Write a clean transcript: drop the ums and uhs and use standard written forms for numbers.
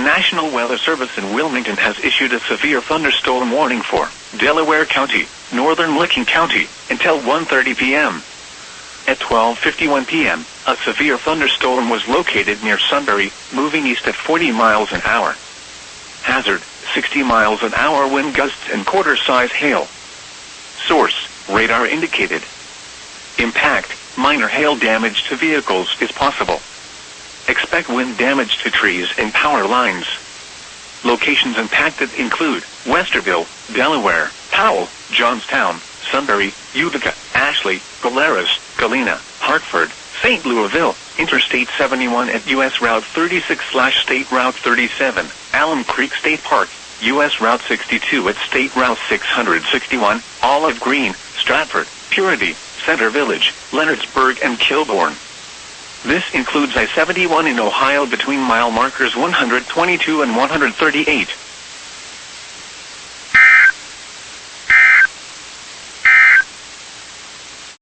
National Weather Service in Wilmington has issued a severe thunderstorm warning for Delaware County, northern Licking County, until 1:30 p.m. At 12:51 p.m., a severe thunderstorm was located near Sunbury, moving east at 40 miles an hour. Hazard, 60 miles an hour wind gusts and quarter-size hail. Source, radar indicated. Impact, minor hail damage to vehicles is possible. Expect wind damage to trees and power lines. Locations impacted include Westerville, Delaware, Powell, Johnstown, Sunbury, Utica, Ashley, Polaris, Galena, Hartford, St. Louisville, Interstate 71 at U.S. Route 36/State Route 37, Alum Creek State Park, U.S. Route 62 at State Route 661, Olive Green, Stratford, Purity, Center Village, Leonardsburg and Kilbourne. This includes I-71 in Ohio between mile markers 122 and 138.